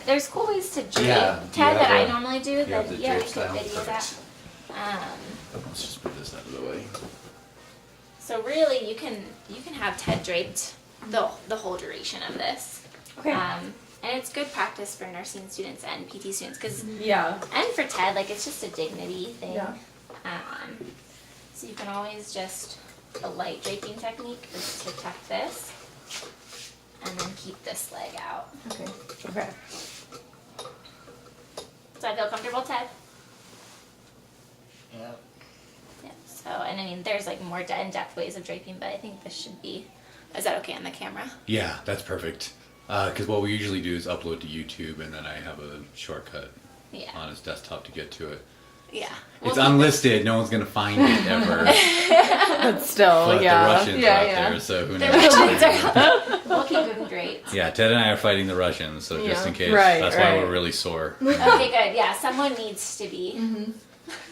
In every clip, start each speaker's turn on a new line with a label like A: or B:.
A: there's cool ways to drape
B: Ted
A: that I normally do. That
B: we
A: could
B: style?
A: video that.
B: Let's just put this out of the way.
A: So really, you can have Ted draped the whole duration of this.
C: Okay.
A: And it's good practice for nursing students and PT students because and for Ted, like it's just a dignity thing.
C: Yeah.
A: So you can always just a light draping technique is to tuck this and then keep this leg out.
C: Okay. Okay.
A: So I feel comfortable, Ted?
B: Yeah.
A: Yeah. So, and I mean, there's like more in-depth ways of draping, but I think this should be, is that okay on the camera?
B: Yeah, that's perfect. Because what we usually do is upload to YouTube, and then I have a shortcut on his desktop to get to it.
A: Yeah.
B: It's unlisted. No one's going to find it ever.
C: But still,
B: But the Russians are out there, so who knows?
A: We'll keep them draped.
B: Yeah, Ted and I are fighting the Russians, so just in case.
C: Right,
B: that's why we're really sore.
A: Okay, good. Yeah, someone needs to be.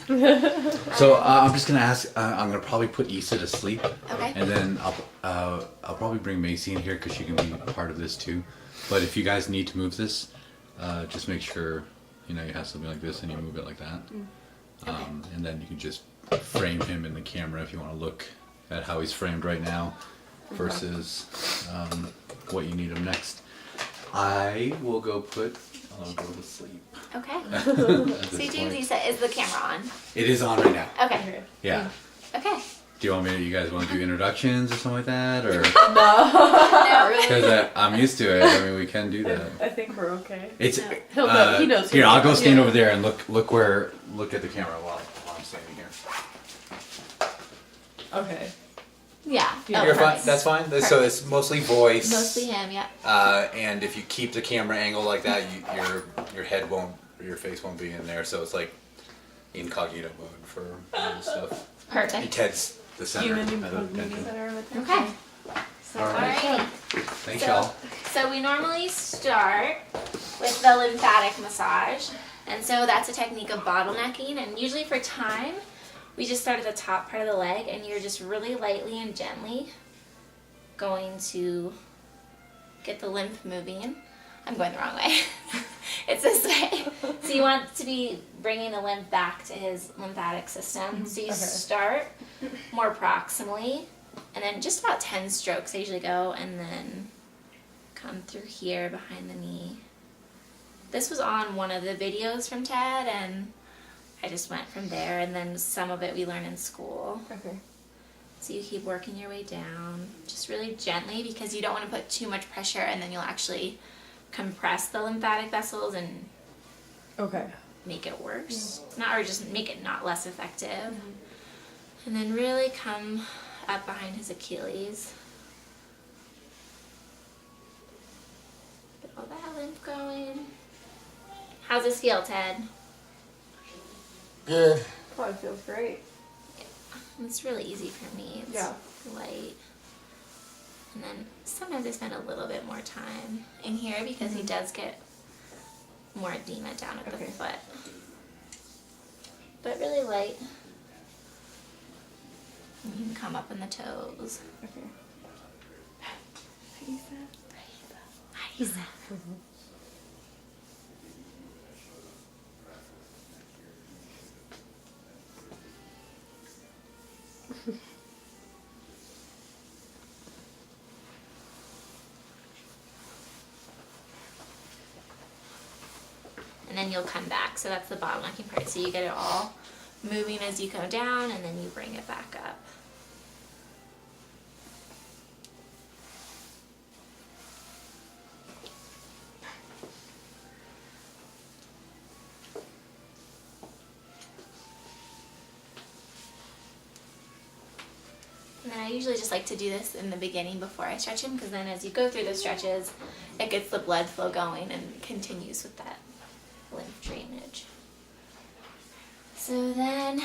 B: So I'm just gonna ask. I'm gonna probably put Issa to sleep,
A: Okay.
B: and then I'll probably bring Macy in here because she can be part of this too. But if you guys need to move this, just make sure you have something like this and you move it like that, and then you can just frame him in the camera if you want to look at how he's framed right now versus what you need him next. I will go I'll go to sleep.
A: Okay.
B: At
A: So
B: this
A: James,
B: point.
A: is the camera on?
B: It is on right now.
A: Okay.
B: Yeah.
A: Okay.
B: Do you guys want to do introductions or something like that, or?
A: No, really.
B: Because I'm used to it. I mean, we can do that.
C: I think we're okay.
B: It's
C: He'll know. He knows.
B: Here, I'll go stand over there and look at the camera while I'm standing here.
C: Okay.
A: Yeah.
D: You're fine. That's fine. So it's mostly voice.
A: Mostly him, yeah.
D: And if you keep the camera angle like that, your head your face won't be in there. So it's like incognito mode for stuff.
A: Perfect.
D: And Ted's the center.
C: Human
D: of attention.
A: Okay. So, alrighty.
B: Thanks, y'all.
A: So we normally start with the lymphatic massage. And so that's a technique of bottlenecking. And usually for time, we just start at the top part of the leg and you're just really lightly and gently going to get the lymph moving. I'm going the wrong way. It's this way. So you want to be bringing the lymph back to his lymphatic system. So you start more proximally and then just about 10 strokes I usually go and then come through here behind the knee. This was on one of the videos from Ted and I just went from there, and then some of it we learn in school.
C: Okay.
A: So you keep working your way down, just really gently because you don't want to put too much pressure and then you'll actually compress the lymphatic vessels and make it worse. Or just make it not less effective. And then really come up behind his Achilles. Get all that lymph going. How's this feel, Ted?
D: Good.
C: Probably feels great.
A: It's really easy for me. It's light. And then sometimes I spend a little bit more time in here because he does get more edema down at the foot. But really light. And you can come up in the toes.
C: Okay.
A: Isa. And then you'll come back. So that's the bottlenecking part. So you get it all moving as you go down and then you bring it back up. And then I usually just like to do this in the beginning before I stretch him because then as you go through the stretches, it gets the blood flow going and continues with that lymph drainage. So then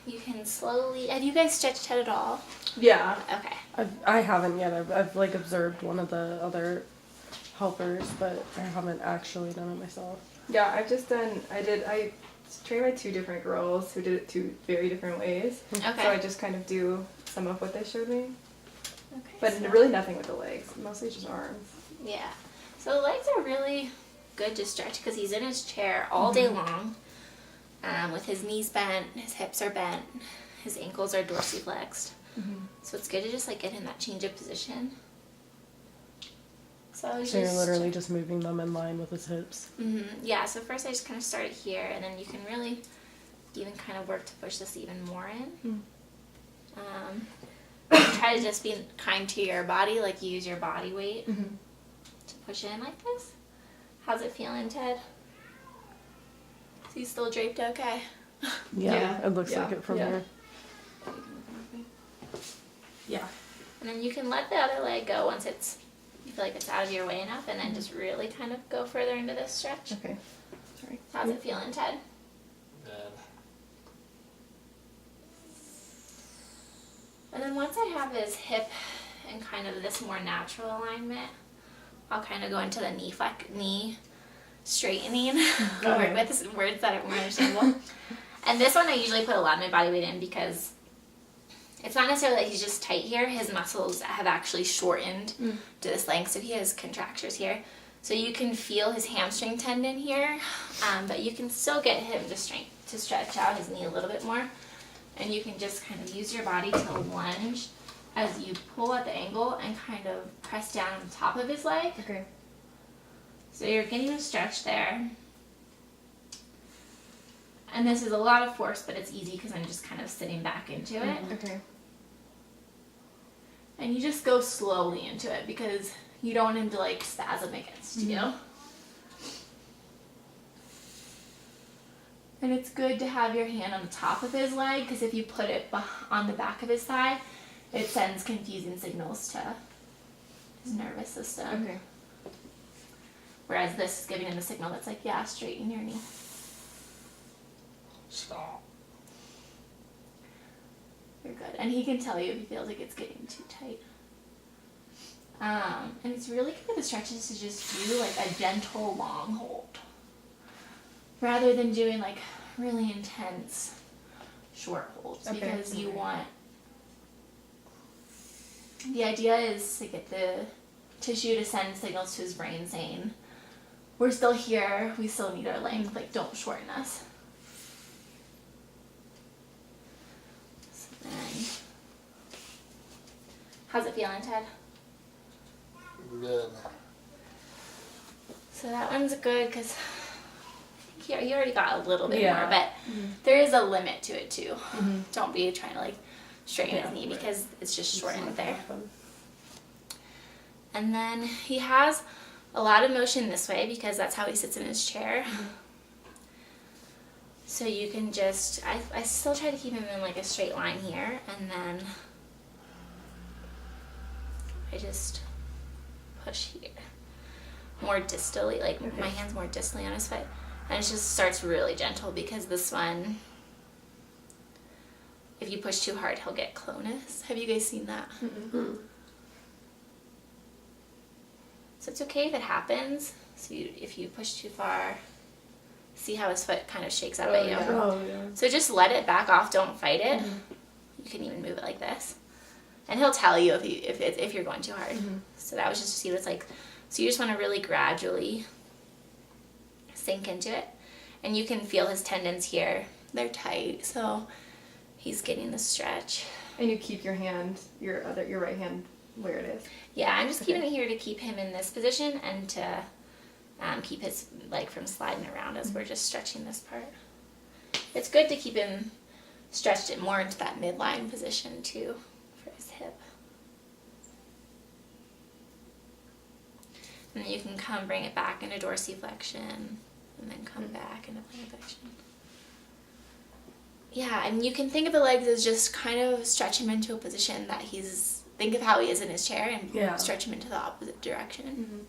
A: you can slowly, have you guys stretched Ted at all?
C: Yeah.
A: Okay.
C: I haven't yet. I've like observed one of the other helpers, but I haven't actually done it myself.
E: Yeah, I trained by two different girls who did it two very different ways.
A: Okay.
E: So I just kind of do some of what they showed me.
A: Okay.
E: But really nothing with the legs, mostly just arms.
A: Yeah. So the legs are really good to stretch because he's in his chair all day long, with his knees bent, his hips are bent, his ankles are dorsiflexed. So it's good to just like get in that change of position. So
C: you're literally just moving them in line with his hips.
A: Yeah, so first I just kind of started here, and then you can really even kind of work to push this even more in. Try to just be kind to your body, like use your body weight to push in like this. How's it feeling, Ted? Is he still draped okay?
C: Yeah, it looks
E: Yeah.
C: like it from
E: Yeah.
C: here.
E: Yeah.
A: And then you can let the other leg go once you feel like it's out of your way enough, and then just really kind of go further into this stretch.
E: Okay. Sorry.
A: How's it feeling, Ted?
D: Good.
A: And then once I have his hip in kind of this more natural alignment, I'll kind of go into the knee straightening, with words that are more understandable. And this one I usually put a lot of my body weight in because it's not necessarily that he's just tight here. His muscles have actually shortened to this length, so he has contractures here. So you can feel his hamstring tendon here, but you can still get him to stretch out his knee a little bit more. And you can just kind of use your body to lunge as you pull at the ankle and kind of press down on top of his leg.
E: Okay.
A: So you're getting a stretch there. And this is a lot of force, but it's easy because I'm just kind of sitting back into it.
E: Okay.
A: And you just go slowly into it because you don't want him to like spasm against you. And it's good to have your hand on the top of his leg because if you put it on the back of his thigh, it sends confusing signals to his nervous system.
E: Okay.
A: Whereas this is giving him a signal that's like, yeah, straighten your knee.
D: Stop.
A: You're good. And he can tell you if he feels like it's getting too tight. And it's really good with the stretches to just do like a gentle long hold. Rather than doing like really intense short holds.
E: Okay.
A: Because you want... The idea is to get the tissue to send signals to his brain saying, we're still here, we still need our length, like don't shorten us. So then, how's it feeling, Ted?
D: Good.
A: So that one's good because you already got a little bit
C: Yeah.
A: more, but there is a limit to it too. Don't be trying to like straighten his knee because it's just shortened there. And then he has a lot of motion this way because that's how he sits in his chair. So you can just, I still try to keep him in like a straight line here, and then I just push here. More distally, like my hand's more distally on his foot. And it just starts really gentle because this one, if you push too hard, he'll get clonus. Have you guys seen that? So it's okay if it happens. So if you push too far, see how his foot kind of shakes up at you.
C: Oh, yeah.
A: So just let it back off. Don't fight it. You can even move it like this, and he'll tell you if you're going too hard. So that was just to see what it's like. So you just want to really gradually sink into it, and you can feel his tendons here. They're tight, so he's getting the stretch.
E: And you keep your hand, your right hand, where it is.
A: Yeah, I'm just keeping it here to keep him in this position and to keep his leg from sliding around as we're just stretching this part. It's good to keep him stretched it more into that midline position too for his hip. And then you can bring it back into dorsiflexion and then come back into plantar flexion. Yeah, and you can think of the legs as just kind of stretch him into a position that think of how he is in his chair and stretch him into the opposite direction.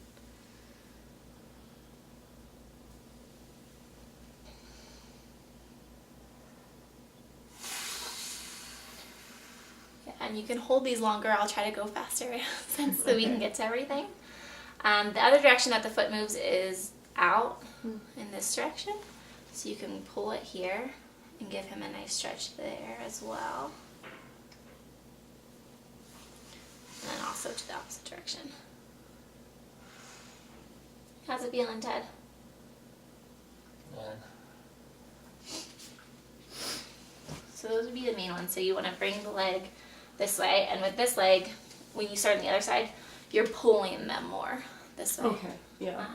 A: Yeah, and you can hold these longer. I'll try to go faster so we can get to everything. The other direction that the foot moves is out in this direction. So you can pull it here and give him a nice stretch there as well. And then also to the opposite direction. How's it feeling, Ted? So those would be the main ones. So you want to bring the leg this way, and with this leg, when you start on the other side, you're pulling them more this way.
C: Okay. Yeah.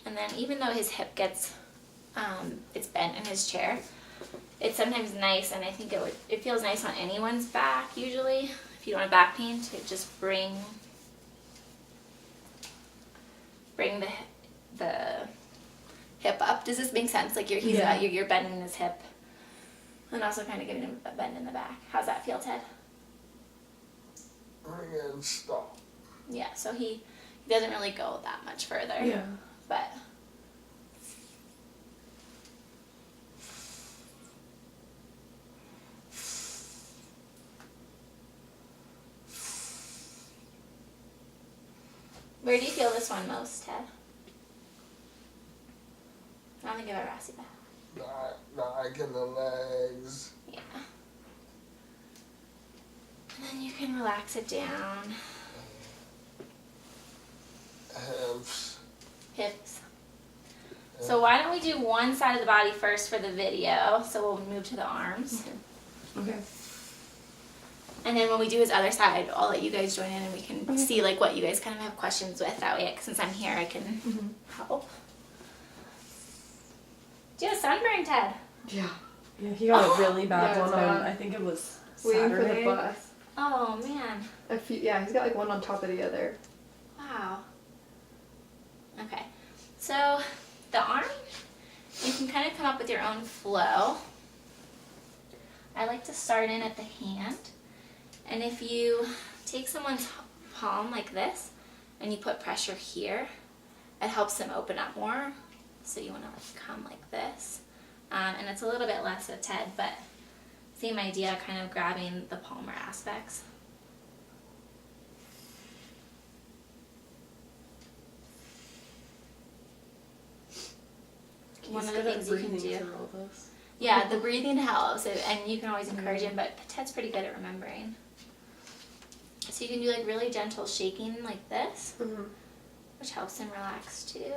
A: And then even though his hip gets, it's bent in his chair, it's sometimes nice, and I think it feels nice on anyone's back usually, if you don't have back pain, to just bring the hip up. Does this make sense? Like you're bending his hip, and also kind of giving him a bend in the back. How's that feel, Ted?
F: And stop.
A: Yeah, so he doesn't really go that much further.
C: Yeah.
A: But where do you feel this one most, Ted? I'm gonna give it a Rossi back.
F: Back in the legs.
A: Yeah. And then you can relax it down.
F: Hips.
A: Hips. So why don't we do one side of the body first for the video? So we'll move to the arms.
C: Okay.
A: And then when we do his other side, I'll let you guys join in and we can see like what you guys kind of have questions with. That way, since I'm here, I can help. Do you have a sunburn, Ted?
C: Yeah. Yeah, he got a really bad
E: Yeah,
C: one
E: it's
C: on,
E: bad.
C: I think it was
E: Waiting for the
C: Saturday.
E: bus.
A: Oh man.
E: Yeah, he's got like one on top of the other.
A: Wow. Okay. So the arm, you can kind of come up with your own flow. I like to start in at the hand. And if you take someone's palm like this and you put pressure here, it helps them open up more. So you want to like come like this. And it's a little bit less of Ted, but same idea, kind of grabbing the palmar aspects. One of the things you can do. Yeah, the breathing helps, and you can always encourage him, but Ted's pretty good at remembering. So you can do like really gentle shaking like this, which helps him relax too.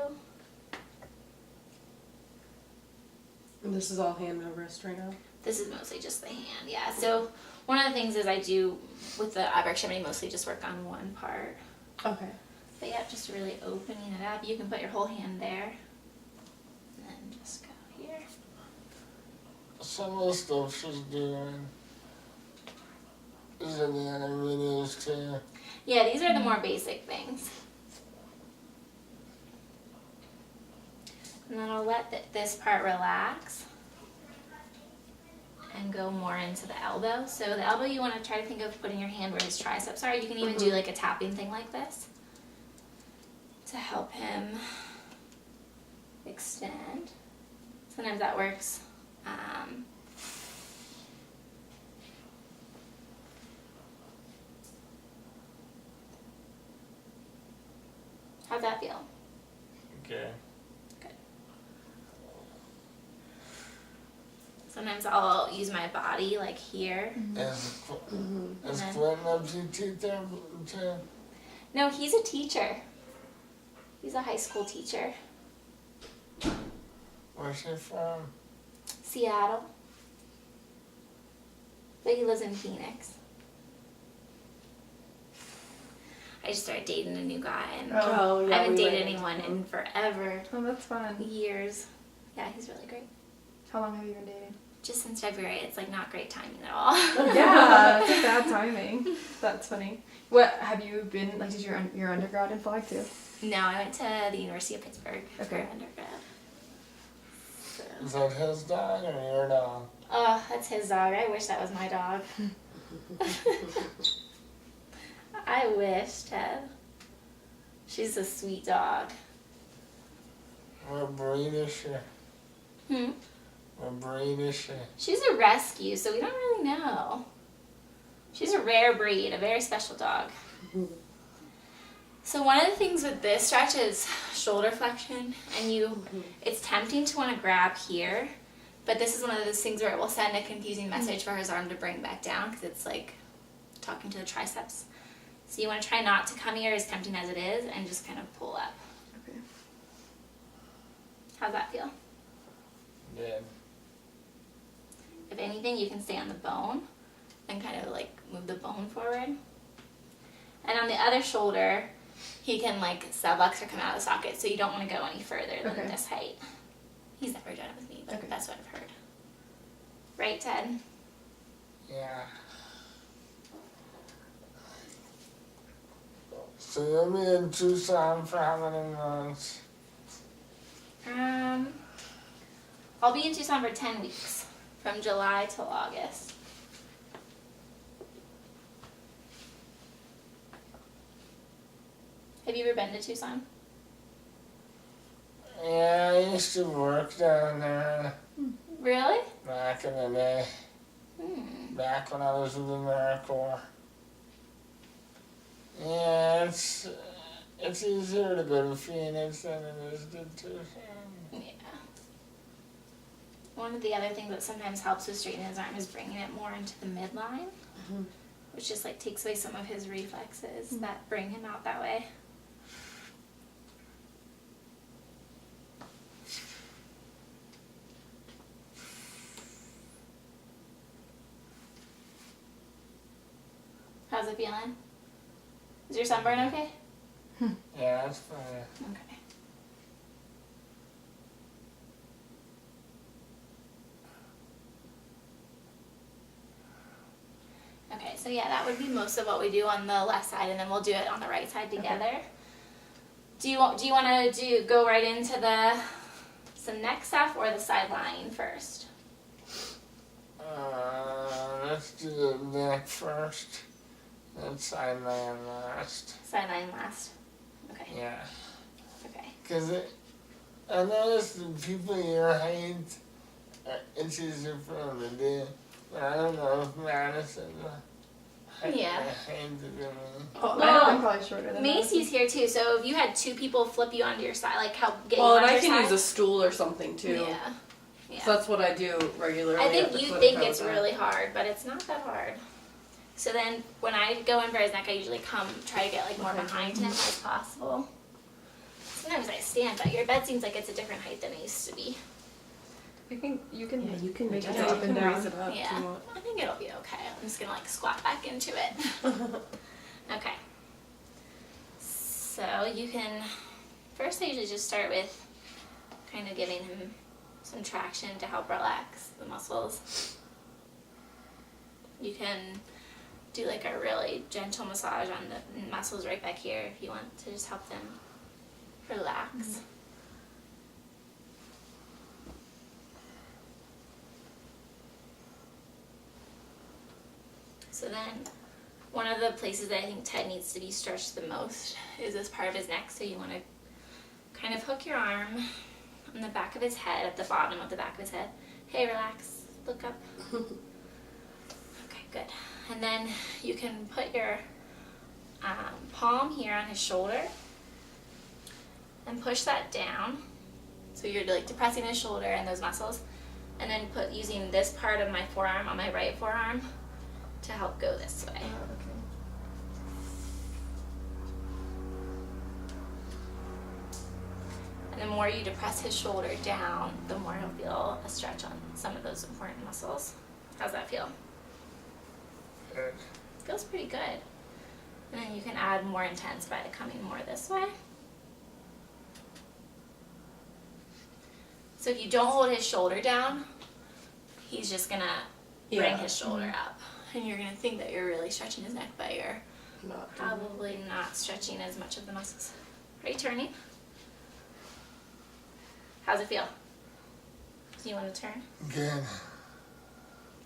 C: And this is all hand and wrist right now?
A: This is mostly just the hand, yeah. So one of the things is I do with the Ivory extremity mostly just work on one part.
C: Okay.
A: But yeah, just really opening it up. You can put your whole hand there, and then just go here.
F: Some of the stuff she's doing is in the other videos too.
A: Yeah, these are the more basic things. And then I'll let this part relax and go more into the elbow. So the elbow, you want to try to think of putting your hand where his triceps are. You can even do like a tapping thing like this to help him extend. Sometimes that works. How's that feel?
F: Okay.
A: Sometimes I'll use my body like here.
F: Is
A: then-
F: Quentin up to teeth there too?
A: No, he's a teacher. He's a high school teacher.
F: Where's she from?
A: Seattle. But he lives in Phoenix. I just started dating a new guy and
C: Oh, yeah.
A: I haven't
C: we
A: dated
C: went.
A: anyone in forever.
E: Oh, that's fun.
A: Years. Yeah, he's really great.
E: How long have you been dating?
A: Just since February, it's like not great timing at all.
E: Yeah, it's bad timing. That's funny. What have you been like? Did your undergrad in Flag too?
A: No, I went to the University of Pittsburgh for
E: Okay.
A: undergrad. So.
F: Is that his dog or your dog?
A: Oh, that's his dog. I wish that was my dog. I wish, Ted. She's a sweet dog.
F: What breed is she?
A: Hmm?
F: What breed is she?
A: She's a rescue, so we don't really know. She's a rare breed, a very special dog. So one of the things with this stretch is shoulder flexion, and it's tempting to want to grab here, but this is one of those things where it will send a confusing message for his arm to bring back down, because it's like talking to the triceps. So you want to try not to come here as tempting as it is, and just kind of pull up.
E: Okay.
A: How's that feel?
F: Good.
A: If anything, you can stay on the bone and kind of like move the bone forward. And on the other shoulder, he can like subluxer come out of the socket, so you don't want to go any further than
E: Okay.
A: this height. He's never done it with me, but
E: Okay.
A: that's what I've heard. Right, Ted?
F: Yeah. So you'll be in Tucson for how many months?
A: I'll be in Tucson for 10 weeks, from July till August. Have you ever been to Tucson?
F: Yeah, I used to work down there
A: Really?
F: back in the day. Back when I was with the AmeriCorps. Yeah, it's easier to go to Phoenix than it is to Tucson.
A: Yeah. One of the other things that sometimes helps with straightening his arm is bringing it more into the midline, which just like takes away some of his reflexes that bring him out that way. How's it feeling? Is your sunburn okay?
F: Yeah, that's fine.
A: Okay. Okay, so yeah, that would be most of what we do on the left side, and then we'll do it on the right side together. Do you want to go right into some neck stuff or the sideline first?
F: Let's do the neck first, then sideline last.
A: Sideline last. Okay.
F: Yeah,
A: Okay.
F: because I noticed the people your height, it's easier for them to do. But I don't know if Madison
A: Yeah.
F: height to do me.
E: Oh, I
A: Well,
E: know I'm probably shorter than
A: Macy's here too, so if you had two people flip you onto your side, like help get
C: Well,
A: you
C: and
A: onto
C: I
A: your
C: can
A: side.
C: use a stool or something too.
A: Yeah. Yeah.
C: So that's what I do regularly.
A: I
C: at
A: think
C: the
A: you
C: clinic
A: think
C: all the
A: it's
C: time.
A: really hard, but it's not that hard. So then when I go in for his neck, I usually try to get like more behind him as possible. Sometimes I stand, but your bed seems like it's a different height than it used to be.
E: I think you can.
C: Yeah, you can
E: make
C: make
E: it
C: it
E: up
C: up
E: and
C: and
E: down.
C: raise it up.
A: Yeah,
C: If you want.
A: I think it'll be okay. I'm just gonna like squat back into it. Okay. So you can, first I usually just start with kind of giving him some traction to help relax the muscles. You can do like a really gentle massage on the muscles right back here if you want to just help them relax. So then, one of the places that I think Ted needs to be stretched the most is this part of his neck. So you want to kind of hook your arm on the back of his head, at the bottom of the back of his head. Hey, relax. Look up. Okay, good. And then you can put your palm here on his shoulder and push that down. So you're like depressing his shoulder and those muscles. And then using this part of my forearm on my right forearm to help go this way. And the more you depress his shoulder down, the more he'll feel a stretch on some of those important muscles. How's that feel?
F: Good.
A: Feels pretty good. And then you can add more intense by coming more this way. So if you don't hold his shoulder down, he's just gonna bring
C: Yeah.
A: his shoulder up. And you're gonna think that you're really stretching his neck, but you're
C: Not doing
A: probably not stretching as much of the muscles. Are you turning? How's it feel? Do you want to turn?
F: Good.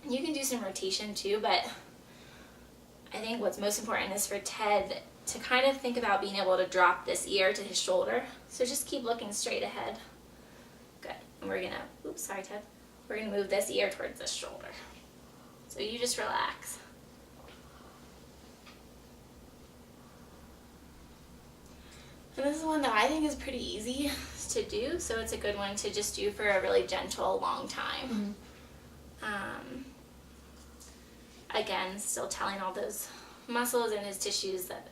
A: And you can do some rotation too, but I think what's most important is for Ted to kind of think about being able to drop this ear to his shoulder. So just keep looking straight ahead. Good. And we're gonna, oops, sorry Ted. We're gonna move this ear towards this shoulder. So you just relax. And this is one that I think is pretty easy to do, so it's a good one to just do for a really gentle, long time. Again, still telling all those muscles and his tissues that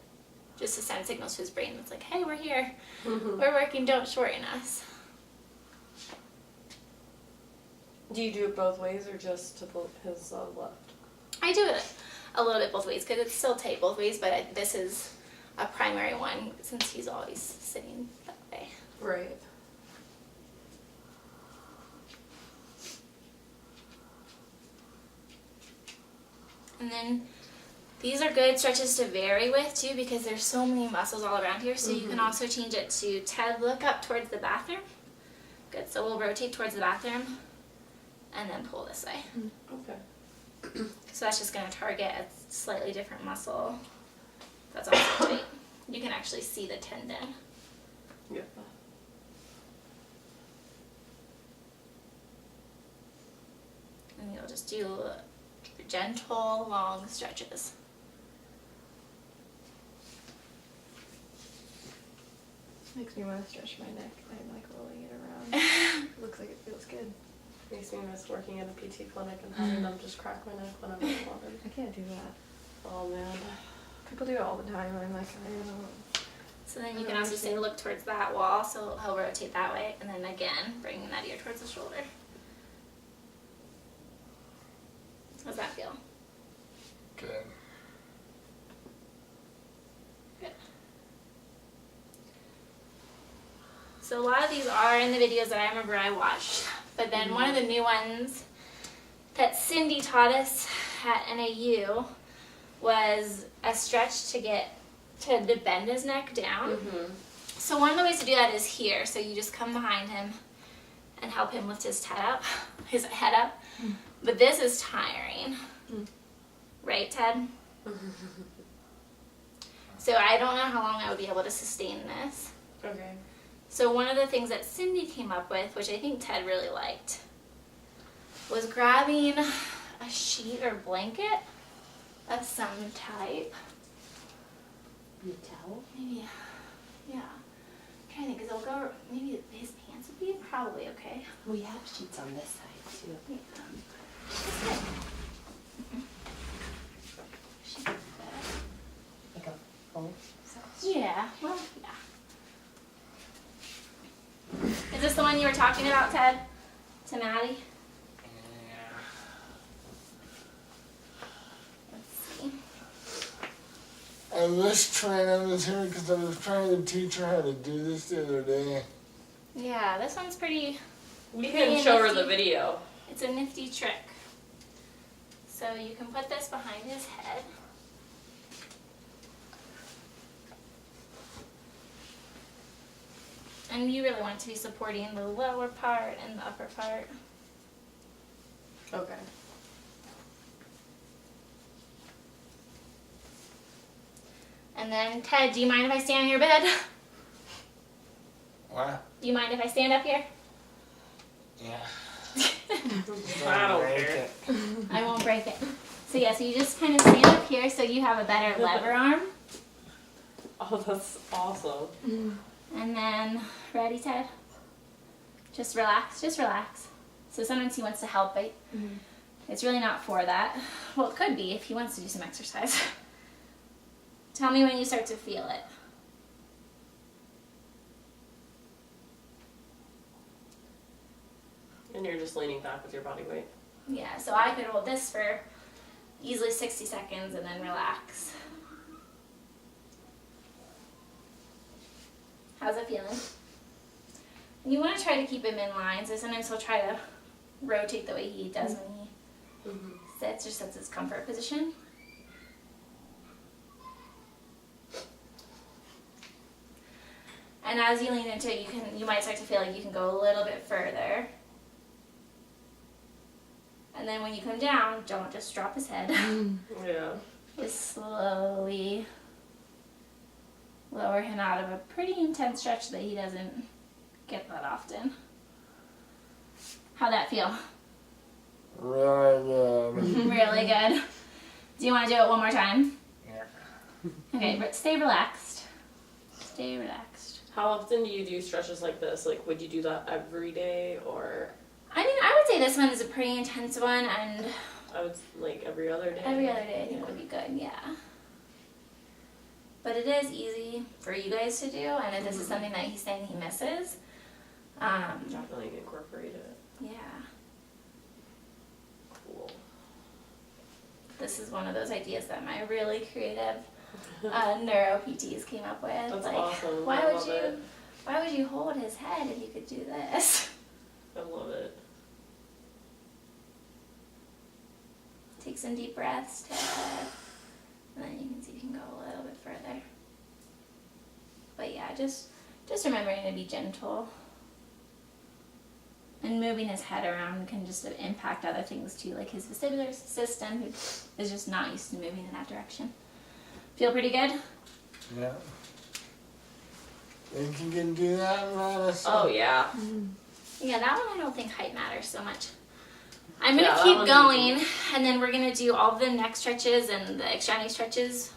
A: just to send signals to his brain that's like, hey, we're here, we're working, don't shorten us.
C: Do you do it both ways or just to his left?
A: I do it a little bit both ways because it's still tight both ways, but this is a primary one since he's always sitting that way.
C: Right.
A: And then these are good stretches to vary with too because there's so many muscles all around here. So you can also change it to Ted, look up towards the bathroom. Good, so we'll rotate towards the bathroom and then pull this way.
C: Okay.
A: So that's just going to target a slightly different muscle. That's also tight. You can actually see the tendon.
C: Yep.
A: And you'll just do gentle, long stretches.
E: Makes me want to stretch my neck. I'm like rolling it around. Looks like it feels good.
C: Makes me miss working at a PT clinic and having them just crack my neck when I'm wanted.
E: I can't do that.
C: Oh man.
E: People do it all the time. I'm like, I don't know.
A: So then you can also say look towards that wall, so he'll rotate that way, and then again, bringing that ear towards the shoulder. How's that feel?
F: Good.
A: Good. So a lot of these are in the videos that I remember I watched, but then one of the new ones that Cindy taught us at NAU was a stretch to bend his neck down. So one of the ways to do that is here. So you just come behind him and help him lift his head up. But this is tiring. Right, Ted? So I don't know how long I would be able to sustain this.
C: Okay.
A: So one of the things that Cindy came up with, which I think Ted really liked, was grabbing a sheet or blanket of some type.
G: You towel?
A: Maybe, yeah. I'm trying to think, because it'll go, maybe his pants would be probably okay.
G: We have sheets on this side too.
A: Yeah. That's good. Should be good.
G: Like a full size.
A: Yeah, well, yeah. Is this the one you were talking about, Ted? To Maddie? Let's see.
F: I was trying on this here because I was trying to teach her how to do this the other day.
A: Yeah, this one's pretty,
C: We
A: Pretty
C: can show her
A: nifty.
C: the video.
A: it's a nifty trick. So you can put this behind his head. And you really want it to be supporting the lower part and the upper part.
C: Okay.
A: And then, Ted, do you mind if I stand on your bed?
F: What?
A: Do you mind if I stand up here?
F: Yeah.
C: I don't
F: Break
C: care.
F: it.
A: I won't break it. So yeah, so you just kind of stand up here so you have a better lever arm.
C: Oh, that's awesome.
A: And then, ready, Ted? Just relax, just relax. So sometimes he wants to help, but it's really not for that. Well, it could be if he wants to do some exercise. Tell me when you start to feel it.
C: And you're just leaning back with your body weight.
A: Yeah, so I could hold this for easily 60 seconds and then relax. How's it feeling? And you want to try to keep him in line, so sometimes he'll try to rotate the way he does when he sits or sets his comfort position. And as you lean into it, you might start to feel like you can go a little bit further. And then when you come down, don't just drop his head.
C: Yeah.
A: Just slowly lower him out of a pretty intense stretch that he doesn't get that often. How'd that feel?
F: Really good.
A: Really good. Do you want to do it one more time?
F: Yeah.
A: Okay, but stay relaxed. Stay relaxed.
C: How often do you do stretches like this? Like, would you do that every day or?
A: I mean, I would say this one is a pretty intense one, and
C: I would like every other day.
A: every other day I think would be good, yeah. But it is easy for you guys to do, and if this is something that he's saying he misses,
C: Definitely incorporate it.
A: yeah. Cool. This is one of those ideas that my really creative neuro PTs came up with.
C: That's
A: like,
C: awesome.
A: Why
C: I
A: would
C: love
A: you?
C: it.
A: Why would you hold his head if you could do this?
C: I love it.
A: Take some deep breaths, Ted. And then you can see if you can go a little bit further. But yeah, just remembering to be gentle. And moving his head around can just impact other things too, like his vestibular system, who is just not used to moving in that direction. Feel pretty good?
F: Yeah. Think you can do that, Madison?
C: Oh yeah.
A: Yeah, that one I don't think height matters so much. I'm gonna
C: Yeah, that
A: keep
C: one's
A: going, and then we're gonna do all the neck stretches and the extremity stretches.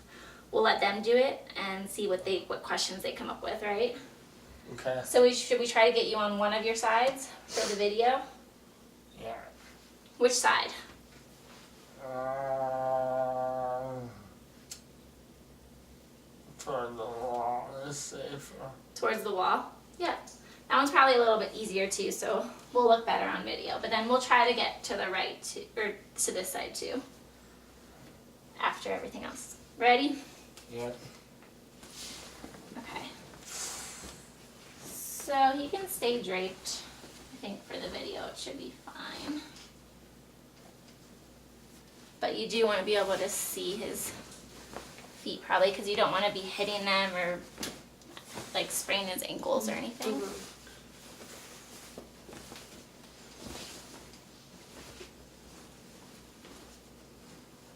A: We'll let them do it and see what questions they come up with, right?
F: Okay.
A: So should we try to get you on one of your sides for the video?
F: Yeah.
A: Which side?
F: Toward the wall is safer.
A: Towards the wall? Yeah. That one's probably a little bit easier too, so we'll look better on video. But then we'll try to get to the right too, or to this side too. After everything else. Ready?
F: Yeah.
A: Okay. So he can stay draped. I think for the video it should be fine. But you do want to be able to see his feet probably, because you don't want to be hitting them or like sprain his ankles or anything.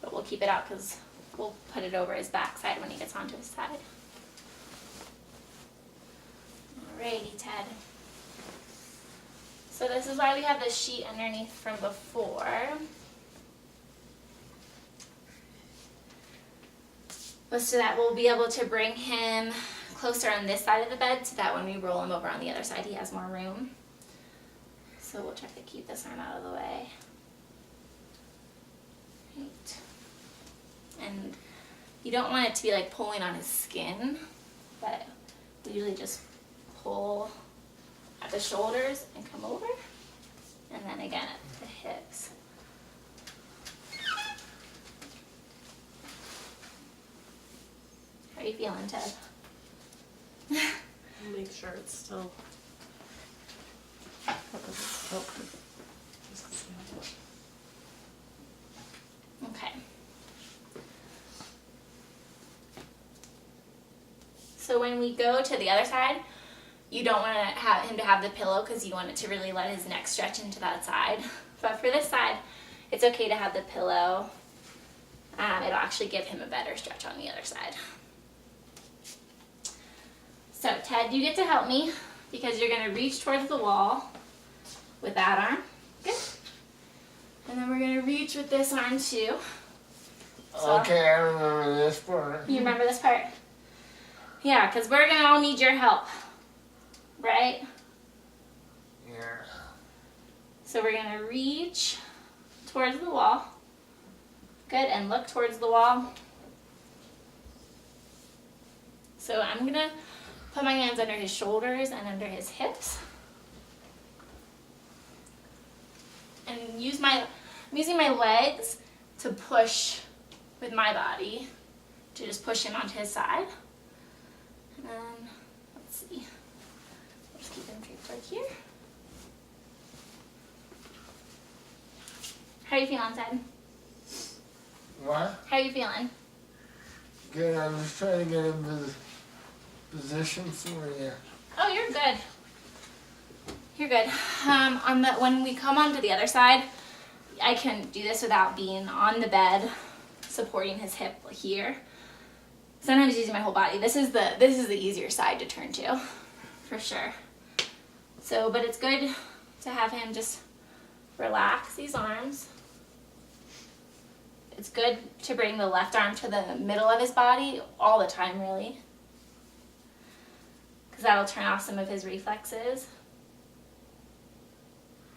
A: But we'll keep it out because we'll put it over his backside when he gets onto his side. Alrighty, Ted. So this is why we have the sheet underneath from before. But so that we'll be able to bring him closer on this side of the bed so that when we roll him over on the other side he has more room. So we'll try to keep this arm out of the way. Right. And you don't want it to be like pulling on his skin, but we usually just pull at the shoulders and come over, and then again at the hips. How are you feeling, Ted?
C: Make sure it's still.
A: Okay. So when we go to the other side, you don't want to have him to have the pillow because you want it to really let his neck stretch into that side. But for this side, it's okay to have the pillow. It'll actually give him a better stretch on the other side. So Ted, you get to help me because you're going to reach towards the wall with that arm. Good. And then we're going to reach with this arm too. So,
F: Okay, I remember this part.
A: you remember this part? Yeah, because we're going to all need your help. Right?
F: Yeah.
A: So we're going to reach towards the wall. Good, and look towards the wall. So I'm going to put my hands under his shoulders and under his hips. And I'm using my legs to push with my body to just push him onto his side. And then, let's see. Just keep him draped right here. How are you feeling, Ted?
F: What?
A: How are you feeling?
F: Good, I'm just trying to get in position for you.
A: Oh, you're good. You're good. When we come onto the other side, I can do this without being on the bed, supporting his hip here. Sometimes using my whole body. This is the easier side to turn to, for sure. So, but it's good to have him just relax these arms. It's good to bring the left arm to the middle of his body all the time, really. Because that'll turn off some of his reflexes.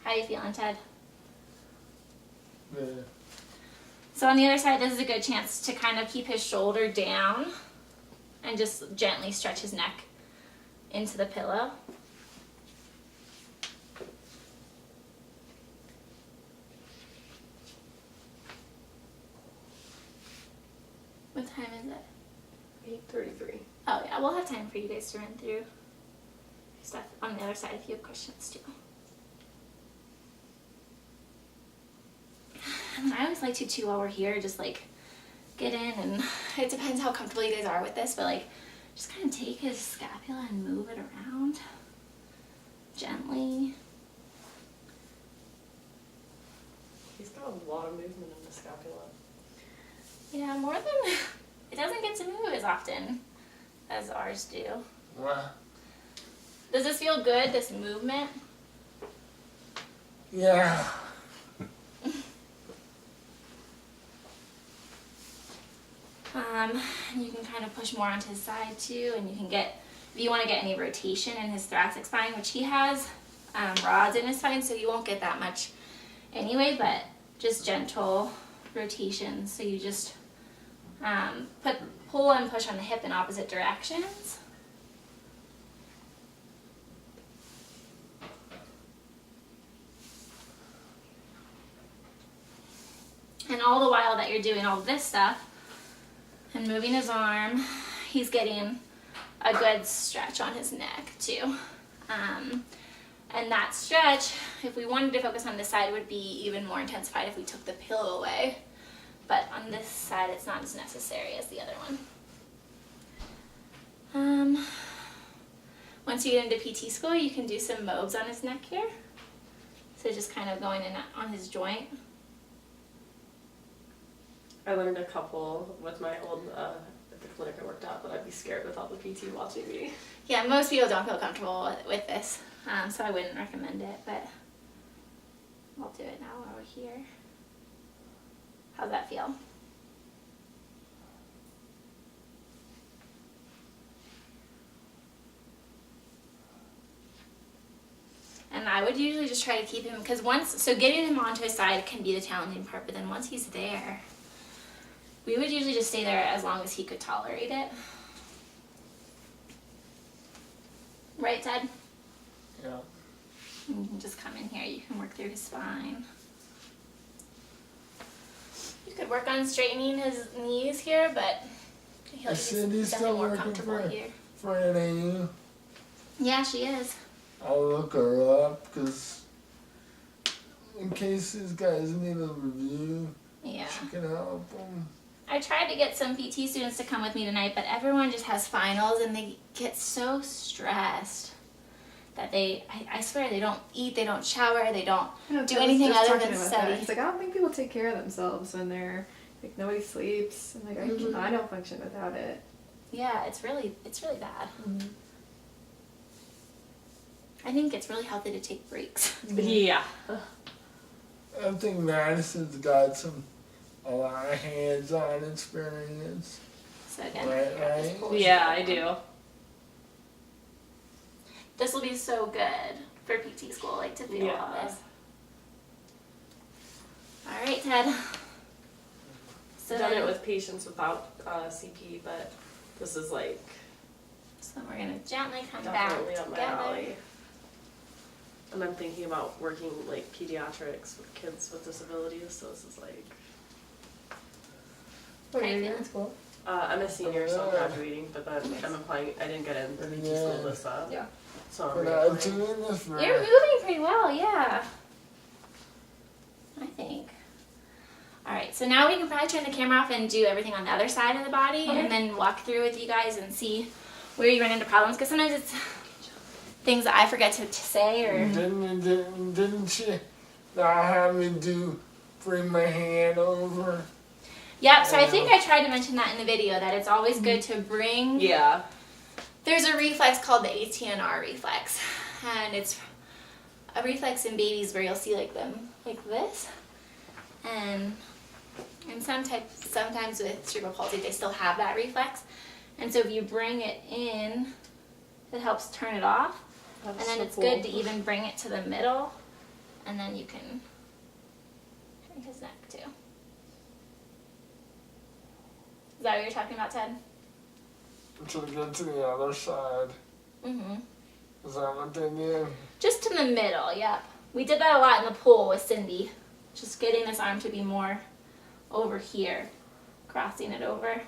A: How you feeling, Ted?
F: Good.
A: So on the other side, this is a good chance to kind of keep his shoulder down and just gently stretch his neck into the pillow. we'll have time for you guys to run through stuff on the other side if you have questions too. And I always like to too while we're here, just like get in, and it depends how comfortable you guys are with this, but like just kind of take his scapula and move it around gently.
C: He's got a lot of movement in the scapula.
A: Yeah, more than, it doesn't get to move as often as ours do.
F: What?
A: Does this feel good, this movement?
F: Yeah.
A: You can kind of push more onto his side too, and you can get, if you want to get any rotation in his thoracic spine, which he has rods in his spine, so you won't get that much anyway, but just gentle rotations. So you just pull and push on the hip in opposite directions. And all the while that you're doing all this stuff and moving his arm, he's getting a good stretch on his neck too. And that stretch, if we wanted to focus on this side, would be even more intensified if we took the pillow away. But on this side, it's not as necessary as the other one. Once you get into PT school, you can do some mobs on his neck here. So just kind of going in on his joint.
C: I learned a couple with my old, at the clinic I worked at, but I'd be scared with all the PT watching me.
A: Yeah, most people don't feel comfortable with this, so I wouldn't recommend it, but I'll do it now while we're here. How's that feel? And I would usually just try to keep him, because so getting him onto his side can be the challenging part, but then once he's there, we would usually just stay there as long as he could tolerate it. Right, Ted?
F: Yeah.
A: And you can just come in here, you can work through his spine. You could work on straightening his knees here, but he's
F: Cindy's
A: definitely
F: still
A: more
F: working
A: comfortable
F: for
A: here.
F: NAU.
A: Yeah, she is.
F: I'll look her up because in case these guys need a review,
A: Yeah.
F: she can help them.
A: I tried to get some PT students to come with me tonight, but everyone just has finals and they get so stressed that I swear, they don't eat, they don't shower, they don't do anything other than study.
E: It's like, I don't think people take care of themselves when they're, like, nobody sleeps. And, like, I don't function without it.
A: Yeah, it's really bad. I think it's really healthy to take breaks.
C: Yeah.
F: I think Madison's got a lot of hands-on experience.
A: So again,
F: Right.
A: just pull
C: Yeah,
A: it
C: I do.
A: This will be so good for PT school, like to feel all
C: Yeah.
A: this. All right, Ted. So
C: I've done it
A: then-
C: with patients without CP, but this is like
A: So we're gonna gently come back
C: definitely up my
A: together.
C: alley. And I'm thinking about working like pediatrics with kids with disabilities, so this is like
A: How you feeling?
E: School?
C: I'm a senior, so I'm graduating, but then I'm applying. I didn't get in PT school this
E: Yeah.
C: so I'm
F: But I'm
C: reapplying.
F: doing this for
A: You're moving pretty well, yeah. I think. All right, so now we can probably turn the camera off and do everything on the other side of the body, and then walk through with you guys and see where you run into problems. Because sometimes it's things that I forget to say, or
F: Didn't she not have me bring my hand over?
A: yeah. So I think I tried to mention that in the video that it's always good to bring.
C: Yeah.
A: There's a reflex called the ATNR reflex, and it's a reflex in babies where you'll see like them like this, and sometimes with cerebral palsy they still have that reflex, and so if you bring it in, it helps turn it off, and then it's good to even bring it to the middle, and then you can turn his neck too. Is that what you're talking about, Ted?
F: To get to the other side.
A: Mm-hmm.
F: Is that what they did?
A: Just in the middle, yep. We did that a lot in the pool with Cindy. Just getting this arm to be more over here, crossing it over.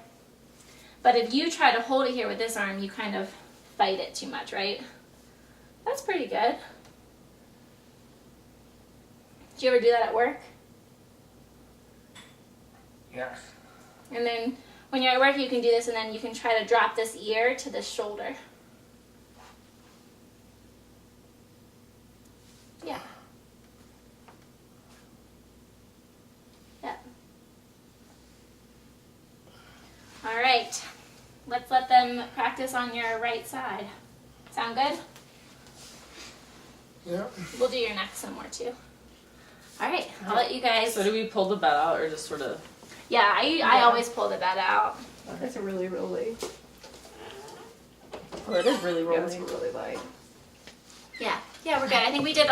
A: But if you try to hold it here with this arm, you kind of fight it too much, right? That's pretty good. Do you ever do that at work?
F: Yeah.
A: And then when you're at work, you can do this, and then you can try to drop this ear to this shoulder. Yeah. Yep. All right. Let's let them practice on your right side. Sound good?
F: Yeah.
A: We'll do your neck some more too. All right. I'll let you guys.
C: So do we pull the bed out or just sort of?
A: Yeah, I always pull the bed out.
E: It's really rolly.
C: Oh, it is really
E: Yeah,
C: rolling.
E: it's really light.
A: Yeah. Yeah, we're good. I think we did